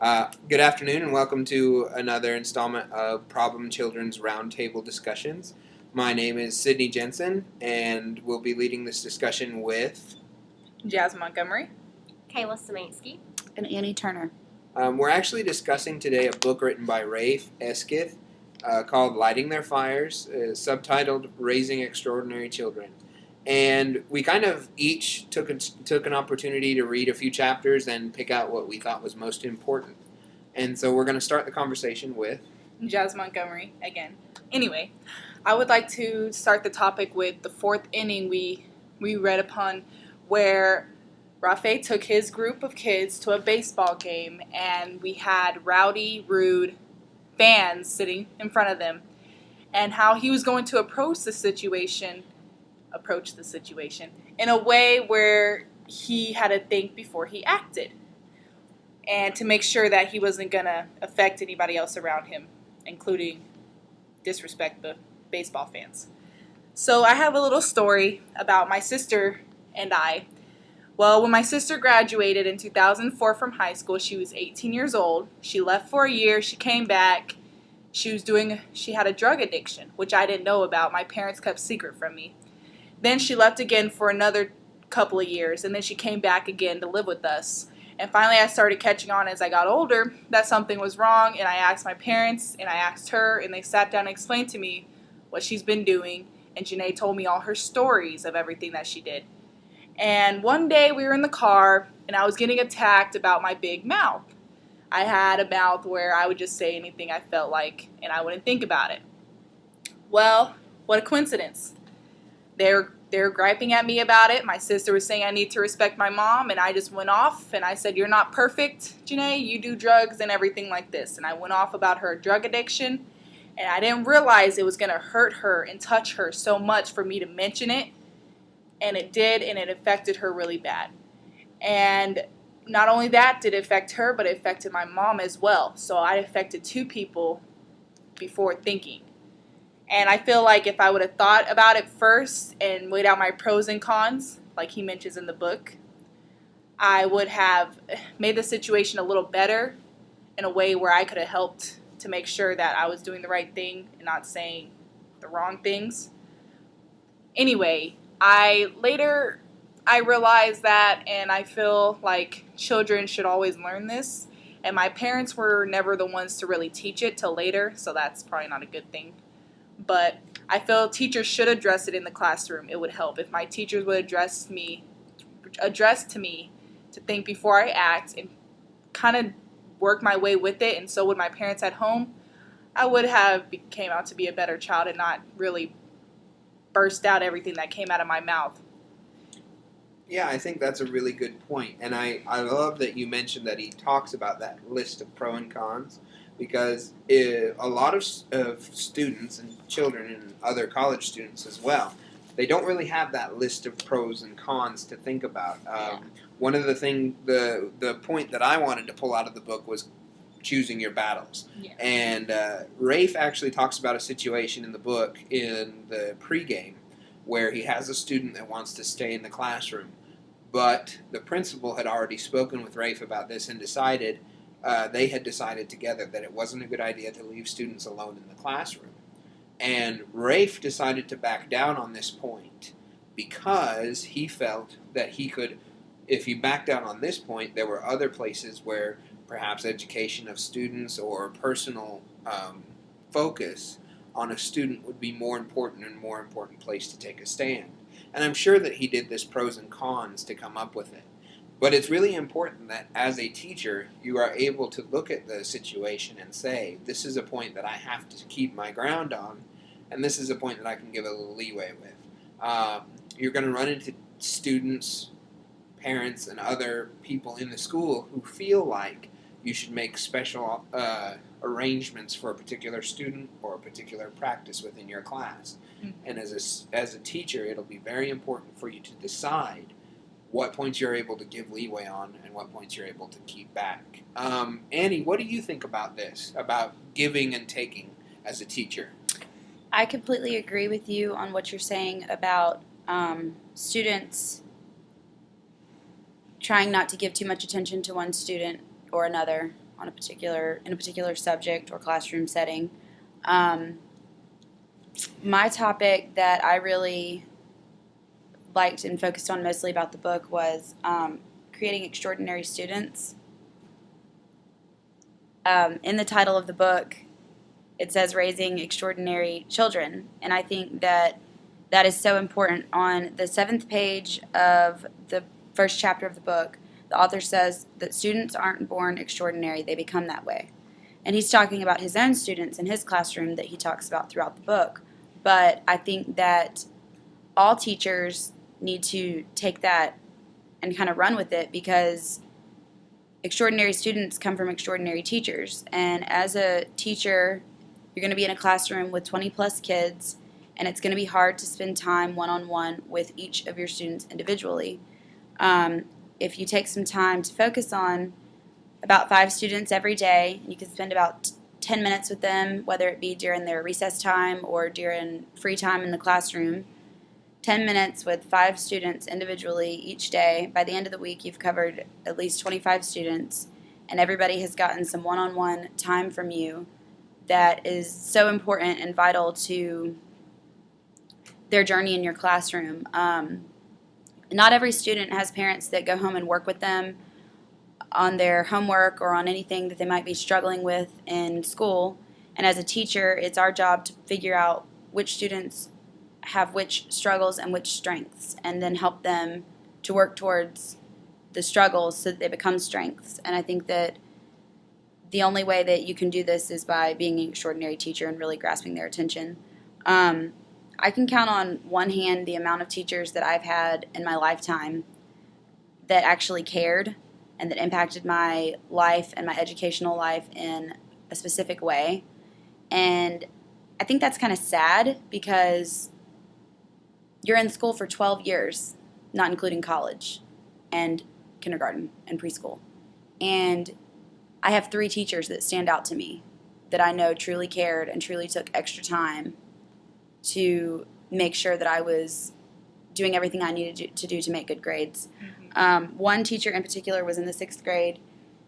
Good afternoon and welcome to another installment of Problem Children's Roundtable discussions. My name is Sidney Jensen and we'll be leading this discussion with Jazmin Montgomery, Kayla, Symanski, and Annie Turner. We're actually discussing today a book written by Rafe, Esquith, called Lighting Their Fires, subtitled Raising Extraordinary Children. And we kind of each took an opportunity to read a few chapters and pick out what we thought was most important. And so we're going to start the conversation with Jazmin Montgomery again. Anyway, I would like to start the topic with the fourth inning we read upon, where Rafe took his group of kids to a baseball game, and we had rowdy, rude fans sitting in front of them, and how he was going to approach the situation in a way where he had to think before he acted, and to make sure that he wasn't going to affect anybody else around him, including disrespect the baseball fans. So I have a little story about my sister and I. Well, when my sister graduated in 2004 from high school, she was 18 years old. She left for a year. She came back. She had a drug addiction, which I didn't know about. My parents kept secret from me. Then she left again for another couple of years, and then she came back again to live with us. And finally I started catching on as I got older that something was wrong, and I asked my parents, and I asked her, and they sat down and explained to me what she's been doing, and Janae told me all her stories of everything that she did. And one day we were in the car, and I was getting attacked about my big mouth. I had a mouth where I would just say anything I felt like, and I wouldn't think about it. Well, what a coincidence. They were griping at me about it. My sister was saying I need to respect my mom, and I just went off, and I said, "You're not perfect, Janae. You do drugs and everything like this." And I went off about her drug addiction, and I didn't realize it was going to hurt her and touch her so much for me to mention it. And it did, and it affected her really bad. And not only that did it affect her, but it affected my mom as well. So I affected two people before thinking. And I feel like if I would have thought about it first and weighed out my pros and cons, like he mentions in the book, I would have made the situation a little better in a way where I could have helped to make sure that I was doing the right thing and not saying the wrong things. Anyway, I realized that, and I feel like children should always learn this. And my parents were never the ones to really teach it till later, so that's probably not a good thing. But I feel teachers should address it in the classroom. It would help if my teachers would address to me to think before I act and kind of work my way with it. And so would my parents at home. I would have came out to be a better child and not really burst out everything that came out of my mouth. Yeah, I think that's a really good point. And I love that you mentioned that he talks about that list of pros and cons, because a lot of students and children and other college students as well, they don't really have that list of pros and cons to think about. One of the point that I wanted to pull out of the book was choosing your battles. Yeah. And Rafe actually talks about a situation in the book in the pregame where he has a student that wants to stay in the classroom, but the principal had already spoken with Rafe about this and they had decided together that it wasn't a good idea to leave students alone in the classroom. And Rafe decided to back down on this point because he felt that he could, if he backed down on this point, there were other places where perhaps education of students or personal focus on a student would be more important and more important place to take a stand. And I'm sure that he did this pros and cons to come up with it. But it's really important that as a teacher, you are able to look at the situation and say, this is a point that I have to keep my ground on, and this is a point that I can give a little leeway with. You're going to run into students, parents, and other people in the school who feel like you should make special arrangements for a particular student or a particular practice within your class. Mm-hmm. And as a teacher, it'll be very important for you to decide what points you're able to give leeway on and what points you're able to keep back. Annie, what do you think about this, about giving and taking as a teacher? I completely agree with you on what you're saying about students trying not to give too much attention to one student or another on a particular subject or classroom setting. My topic that I really liked and focused on mostly about the book was creating extraordinary students. In the title of the book, it says raising extraordinary children, and I think that is so important. On the 7th page of the first chapter of the book, the author says that students aren't born extraordinary, they become that way. And he's talking about his own students in his classroom that he talks about throughout the book. But I think that all teachers need to take that and kind of run with it, because extraordinary students come from extraordinary teachers. And as a teacher, you're going to be in a classroom with 20 plus kids, and it's going to be hard to spend time one-on-one with each of your students individually. If you take some time to focus on about 5 students every day, you can spend about 10 minutes with them, whether it be during their recess time or during free time in the classroom. 10 minutes with 5 students individually each day. By the end of the week, you've covered at least 25 students, and everybody has gotten some one-on-one time from you that is so important and vital to their journey in your classroom. Not every student has parents that go home and work with them on their homework or on anything that they might be struggling with in school. And as a teacher, it's our job to figure out which students have which struggles and which strengths, and then help them to work towards the struggles so that they become strengths. And I think that the only way that you can do this is by being an extraordinary teacher and really grasping their attention. I can count on one hand the amount of teachers that I've had in my lifetime that actually cared and that impacted my life and my educational life in a specific way. And I think that's kind of sad, because you're in school for 12 years, not including college and kindergarten and preschool. And I have 3 teachers that stand out to me that I know truly cared and truly took extra time to make sure that I was doing everything I needed to do to make good grades. Mm-hmm. One teacher in particular was in the 6th grade.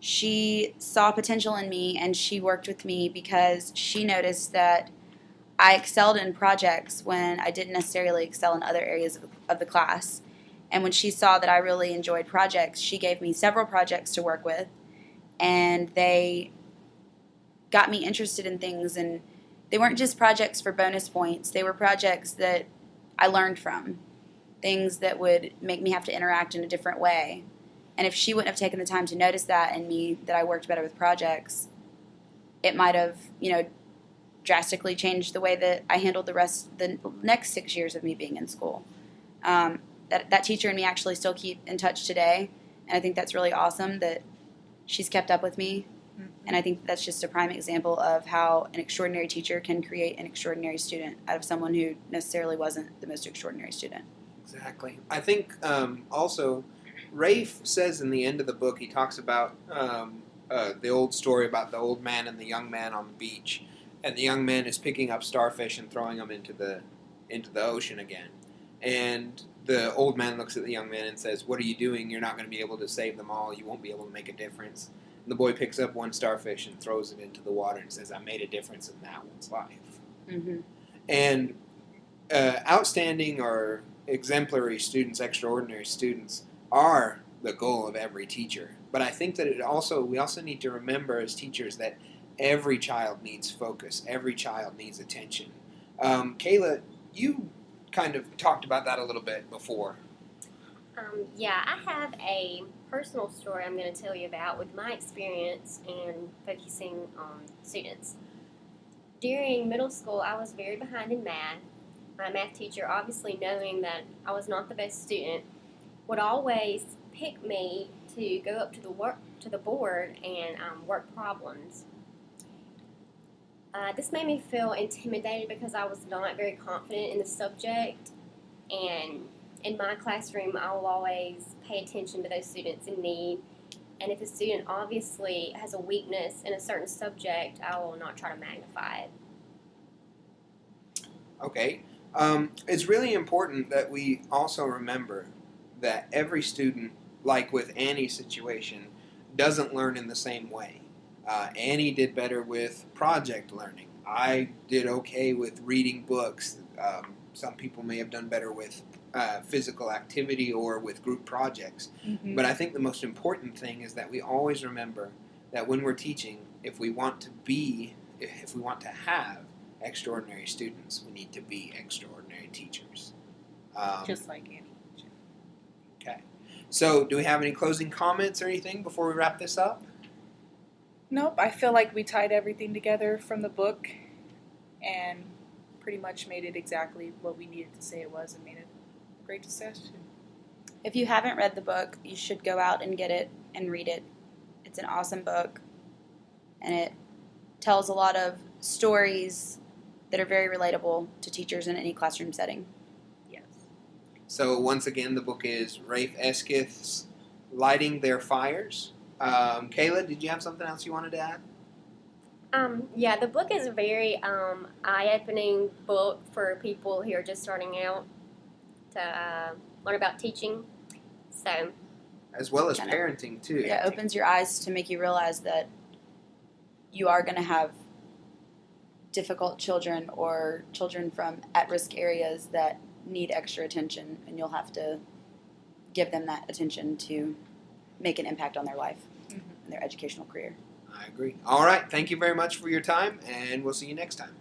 She saw potential in me, and she worked with me because she noticed that I excelled in projects when I didn't necessarily excel in other areas of the class. And when she saw that I really enjoyed projects, she gave me several projects to work with, and they got me interested in things. And they weren't just projects for bonus points. They were projects that I learned from, things that would make me have to interact in a different way. And if she wouldn't have taken the time to notice that in me, that I worked better with projects, it might have, drastically changed the way that I handled the next 6 years of me being in school. That teacher and me actually still keep in touch today, and I think that's really awesome that she's kept up with me. And I think that's just a prime example of how an extraordinary teacher can create an extraordinary student out of someone who necessarily wasn't the most extraordinary student. Exactly. I think also Rafe says in the end of the book, he talks about the old story about the old man and the young man on the beach. And the young man is picking up starfish and throwing them into the ocean again. And the old man looks at the young man and says, "What are you doing? You're not going to be able to save them all. You won't be able to make a difference." And the boy picks up one starfish and throws it into the water and says, "I made a difference in that one's life." Mm-hmm. And outstanding or exemplary students, extraordinary students, are the goal of every teacher. But I think that we also need to remember as teachers that every child needs focus. Every child needs attention. Kayla, you kind of talked about that a little bit before. Yeah, I have a personal story I'm going to tell you about with my experience in focusing on students. During middle school, I was very behind in math. My math teacher, obviously knowing that I was not the best student, would always pick me to go up to the board and work problems. This made me feel intimidated because I was not very confident in the subject, and in my classroom I will always pay attention to those students in need, and if a student obviously has a weakness in a certain subject, I will not try to magnify it. Okay. It's really important that we also remember that every student, like with any situation, doesn't learn in the same way. Annie did better with project learning. I did okay with reading books. Some people may have done better with physical activity or with group projects. Mm-hmm. But I think the most important thing is that we always remember that when we're teaching, if we want to have extraordinary students, we need to be extraordinary teachers. Just like Annie. Okay. So, do we have any closing comments or anything before we wrap this up? Nope, I feel like we tied everything together from the book and pretty much made it exactly what we needed to say it was and made it a great discussion. If you haven't read the book, you should go out and get it and read it. It's an awesome book, and it tells a lot of stories that are very relatable to teachers in any classroom setting. Yes. So, once again, the book is Rafe Esquith's Lighting Their Fires. Kayla, did you have something else you wanted to add? Yeah, the book is a very eye-opening book for people who are just starting out to learn about teaching. So, As well as Kinda. parenting, too. It opens your eyes to make you realize that you are going to have difficult children or children from at-risk areas that need extra attention, and you'll have to give them that attention to make an impact on their life and their educational career. I agree. All right. Thank you very much for your time, and we'll see you next time.